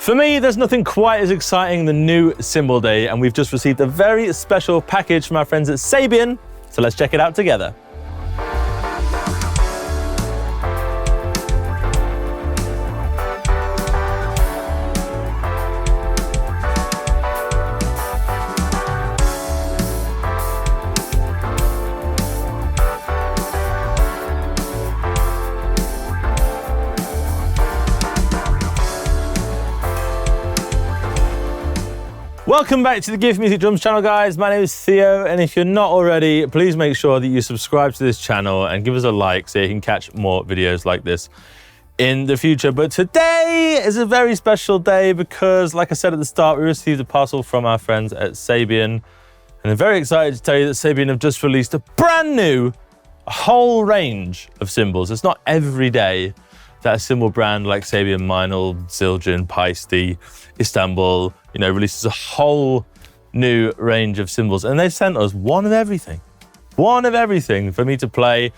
For me, there's nothing quite as exciting than new Cymbal Day, and we've just received a very special package from our friends at Sabian, so let's check it out together. Welcome back to the Give Music Drums channel, guys. My name is Theo, and if you're not already, please make sure that you subscribe to this channel and give us a like so you can catch more videos like this in the future. But today is a very special day because, like I said at the start, we received a parcel from our friends at Sabian, and I'm very excited to tell you that Sabian have just released a brand new whole range of cymbals. It's not every day that a cymbal brand like Sabian, Meinl, Zildjian, Paiste, Istanbul, releases a whole new range of cymbals. And they sent us one of everything for me to play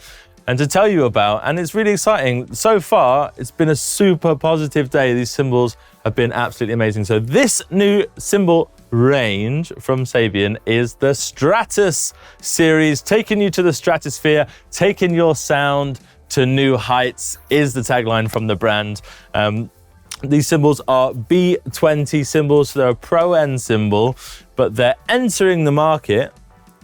and to tell you about. And it's really exciting. So far, it's been a super positive day. These cymbals have been absolutely amazing. So this new cymbal range from Sabian is the Stratus series, taking you to the stratosphere, taking your sound to new heights is the tagline from the brand. These cymbals are B20 cymbals, so they're a pro-end cymbal, but they're entering the market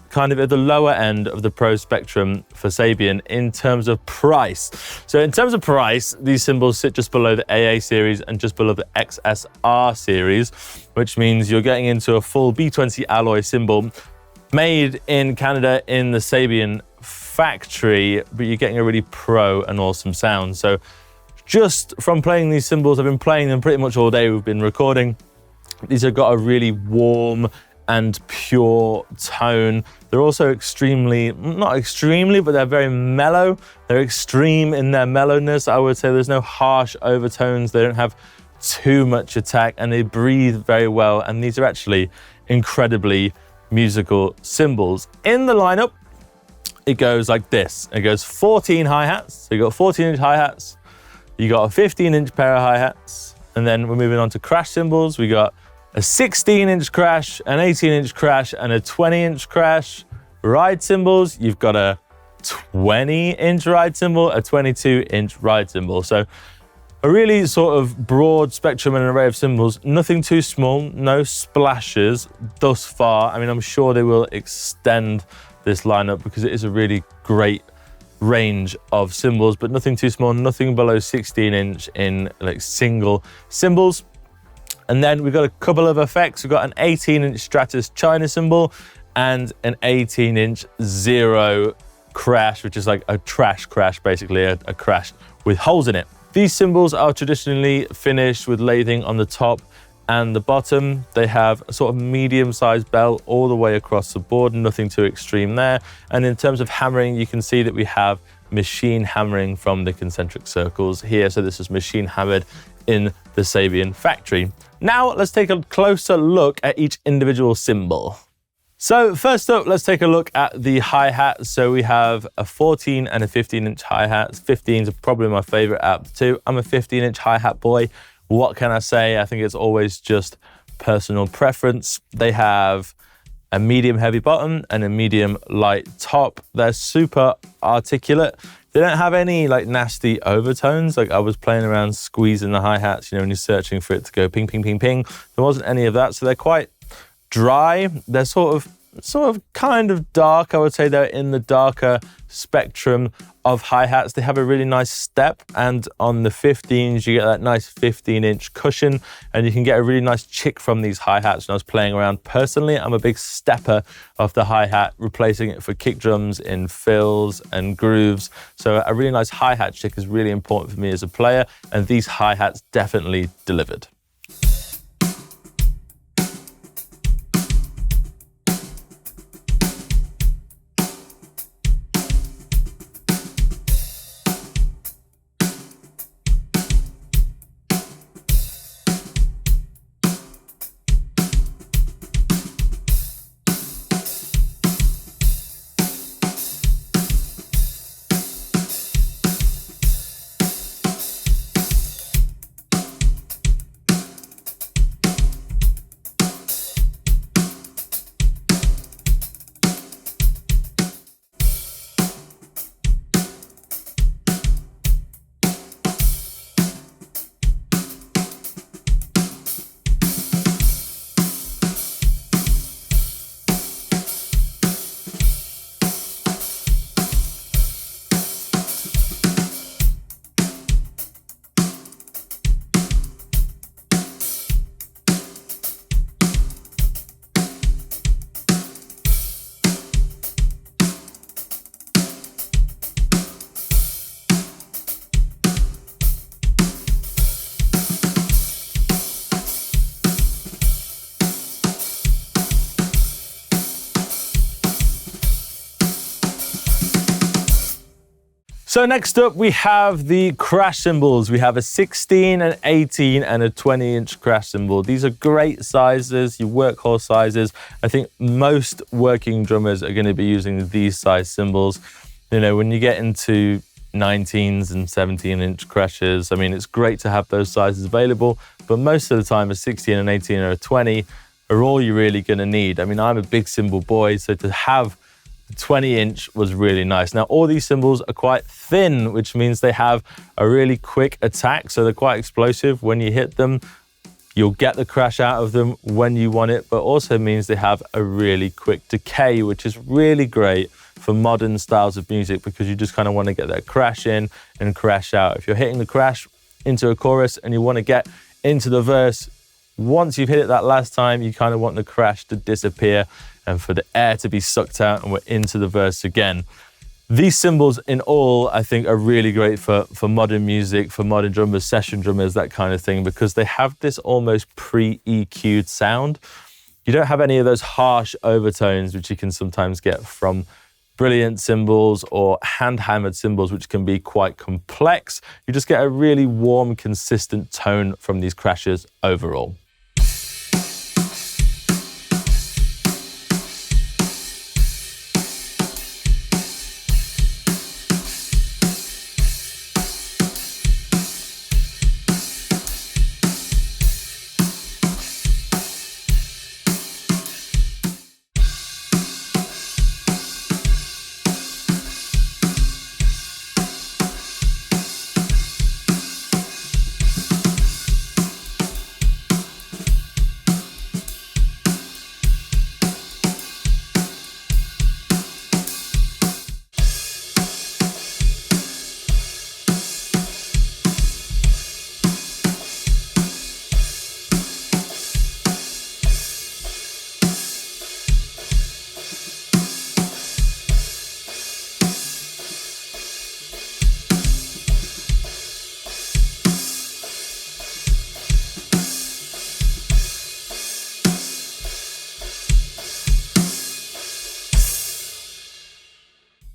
kind of at the lower end of the pro spectrum for Sabian in terms of price. So in terms of price, these cymbals sit just below the AA series and just below the XSR series, which means you're getting into a full B20 alloy cymbal made in Canada in the Sabian factory, but you're getting a really pro and awesome sound. So just from playing these cymbals, I've been playing them pretty much all day. We've been recording. These have got a really warm and pure tone. They're also not extremely, but they're very mellow. They're extreme in their mellowness. I would say there's no harsh overtones. They don't have too much attack, and they breathe very well. And these are actually incredibly musical cymbals. In the lineup, it goes like this. It goes 14 hi-hats. So you got 14-inch hi-hats. You got a 15-inch pair of hi-hats. And then we're moving on to crash cymbals. We got a 16-inch crash, an 18-inch crash, and a 20-inch crash. Ride cymbals, you've got a 20-inch ride cymbal, a 22-inch ride cymbal. So a really sort of broad spectrum and array of cymbals. Nothing too small, no splashes thus far. I mean, I'm sure they will extend this lineup because it is a really great range of cymbals, but nothing too small, nothing below 16-inch in like single cymbals. And then we've got a couple of effects. We've got an 18-inch Stratus China cymbal and an 18-inch Zero crash, which is like a trash crash, basically a crash with holes in it. These cymbals are traditionally finished with lathing on the top and the bottom. They have a sort of medium-sized bell all the way across the board, nothing too extreme there. And in terms of hammering, you can see that we have machine hammering from the concentric circles here. So this is machine hammered in the Sabian factory. Now let's take a closer look at each individual cymbal. So first up, let's take a look at the hi-hat. So we have a 14 and a 15-inch hi-hat. 15s are probably my favorite out of the two. I'm a 15-inch hi-hat boy. What can I say? I think it's always just personal preference. They have a medium heavy bottom and a medium light top. They're super articulate. They don't have any like nasty overtones. Like I was playing around squeezing the hi-hats, when you're searching for it to go ping, ping, ping, ping. There wasn't any of that. So they're quite dry. They're sort of kind of dark. I would say they're in the darker spectrum of hi-hats. They have a really nice step, and on the 15s you get that nice 15-inch cushion, and you can get a really nice chick from these hi-hats. When I was playing around personally, I'm a big stepper of the hi-hat, replacing it for kick drums in fills and grooves. So a really nice hi-hat chick is really important for me as a player, and these hi-hats definitely delivered. So next up, we have the crash cymbals. We have a 16, an 18, and a 20-inch crash cymbal. These are great sizes, your workhorse sizes. I think most working drummers are going to be using these size cymbals. You know, when you get into 19s and 17-inch crashes, I mean, it's great to have those sizes available, but most of the time a 16, an 18, or a 20 are all you're really going to need. I mean, I'm a big cymbal boy, so to have 20-inch was really nice. Now, all these cymbals are quite thin, which means they have a really quick attack, so they're quite explosive. When you hit them, you'll get the crash out of them when you want it, but also means they have a really quick decay, which is really great for modern styles of music because you just kind of want to get that crash in and crash out. If you're hitting the crash into a chorus and you want to get into the verse, once you've hit it that last time, you kind of want the crash to disappear and for the air to be sucked out and we're into the verse again. These cymbals in all, I think, are really great for modern music, for modern drummers, session drummers, that kind of thing, because they have this almost pre-EQ'd sound. You don't have any of those harsh overtones, which you can sometimes get from brilliant cymbals or hand-hammered cymbals, which can be quite complex. You just get a really warm, consistent tone from these crashes overall.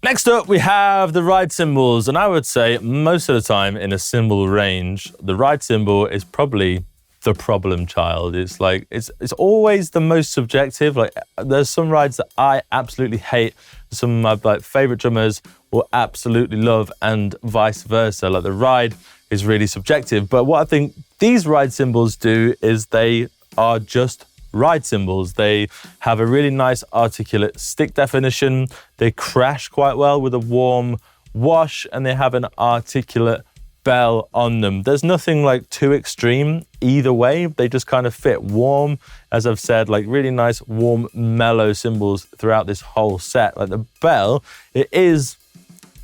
Next up, we have the ride cymbals, and I would say most of the time in a cymbal range, the ride cymbal is probably the problem child. It's like, it's always the most subjective. Like, there's some rides that I absolutely hate, some of my favorite drummers will absolutely love, and vice versa. Like, the ride is really subjective, but what I think these ride cymbals do is they are just ride cymbals. They have a really nice articulate stick definition. They crash quite well with a warm wash, and they have an articulate bell on them. There's nothing like too extreme either way. They just kind of fit warm, as I've said, like really nice, warm, mellow cymbals throughout this whole set. Like the bell, it is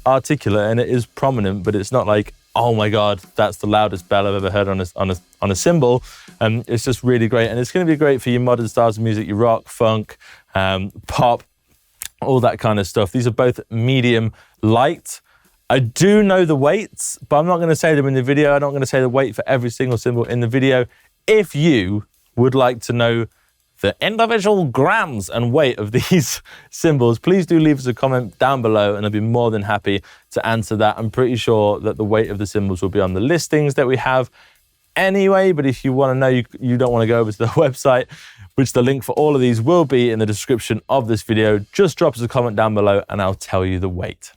articulate and it is prominent, but it's not like, oh my God, that's the loudest bell I've ever heard on a cymbal. It's just really great. And it's going to be great for your modern styles of music, your rock, funk, pop, all that kind of stuff. These are both medium light. I do know the weights, but I'm not going to say them in the video. I'm not going to say the weight for every single cymbal in the video. If you would like to know the individual grams and weight of these cymbals, please do leave us a comment down below and I'll be more than happy to answer that. I'm pretty sure that the weight of the cymbals will be on the listings that we have anyway, but if you want to know, you don't want to go over to the website, which the link for all of these will be in the description of this video, just drop us a comment down below and I'll tell you the weight.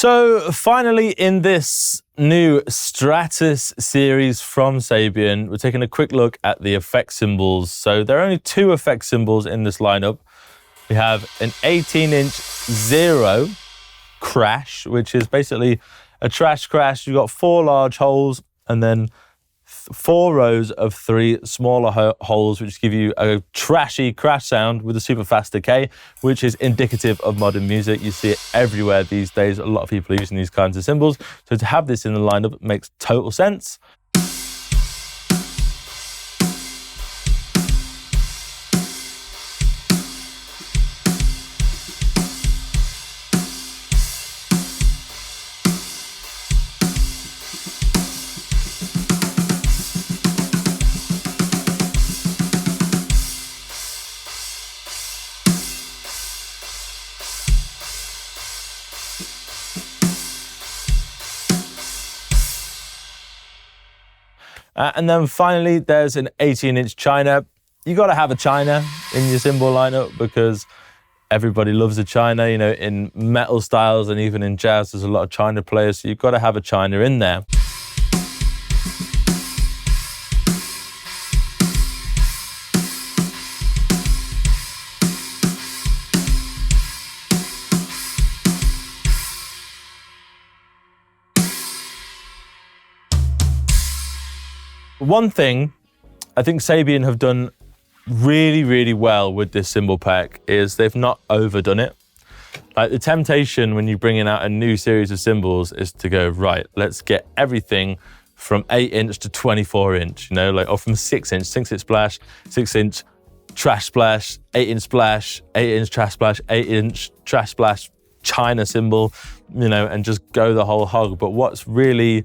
So finally, in this new Stratus series from Sabian, we're taking a quick look at the effect cymbals. So there are only 2 effect cymbals in this lineup. We have an 18-inch zero crash, which is basically a trash crash. You've got 4 large holes and then 4 rows of 3 smaller holes, which give you a trashy crash sound with a super fast decay, which is indicative of modern music. You see it everywhere these days. A lot of people are using these kinds of cymbals. So to have this in the lineup makes total sense. And then finally, there's an 18-inch China. You got to have a China in your cymbal lineup because everybody loves a China. You know, in metal styles and even in jazz, there's a lot of China players. So you've got to have a China in there. One thing I think Sabian have done really, really well with this cymbal pack is they've not overdone it. Like the temptation when you bring in out a new series of cymbals is to go, right, let's get everything from 8-inch to 24-inch, you know, like, or from 6-inch, 6-inch splash, 6-inch trash splash, 8-inch splash, 8-inch trash splash, 8-inch trash splash, China cymbal, you know, and just go the whole hog. But what's really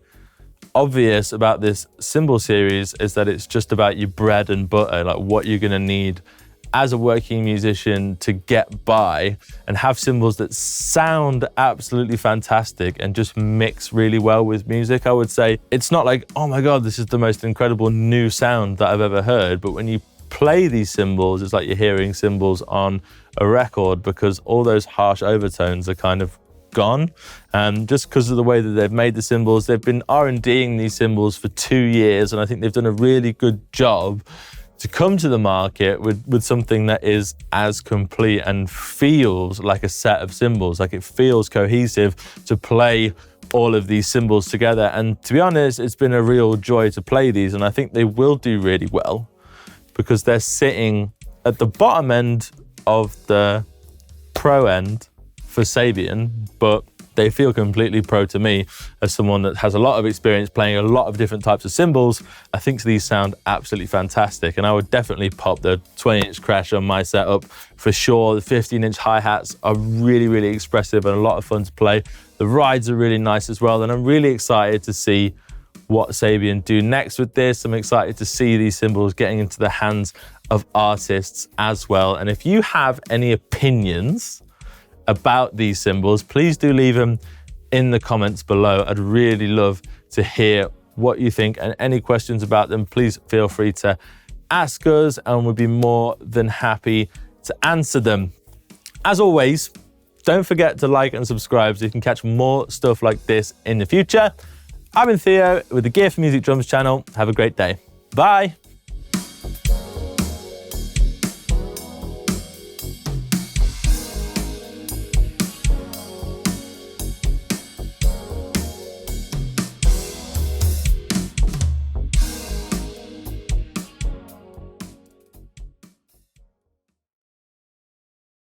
obvious about this cymbal series is that it's just about your bread and butter, like what you're going to need as a working musician to get by and have cymbals that sound absolutely fantastic and just mix really well with music. I would say it's not like, oh my God, this is the most incredible new sound that I've ever heard. But when you play these cymbals, it's like you're hearing cymbals on a record because all those harsh overtones are kind of gone. Just because of the way that they've made the cymbals. They've been R&Ding these cymbals for 2 years, and I think they've done a really good job to come to the market with something that is as complete and feels like a set of cymbals, like it feels cohesive to play all of these cymbals together. And to be honest, it's been a real joy to play these, and I think they will do really well because they're sitting at the bottom end of the pro end for Sabian, but they feel completely pro to me as someone that has a lot of experience playing a lot of different types of cymbals. I think these sound absolutely fantastic, and I would definitely pop the 20-inch crash on my setup for sure. The 15-inch hi-hats are really, really expressive and a lot of fun to play. The rides are really nice as well, and I'm really excited to see what Sabian do next with this. I'm excited to see these cymbals getting into the hands of artists as well. And if you have any opinions about these cymbals, please do leave them in the comments below. I'd really love to hear what you think, and any questions about them, please feel free to ask us and we'll be more than happy to answer them. As always, don't forget to like and subscribe so you can catch more stuff like this in the future. I've been Theo with the Gear for Music Drums channel. Have a great day. Bye.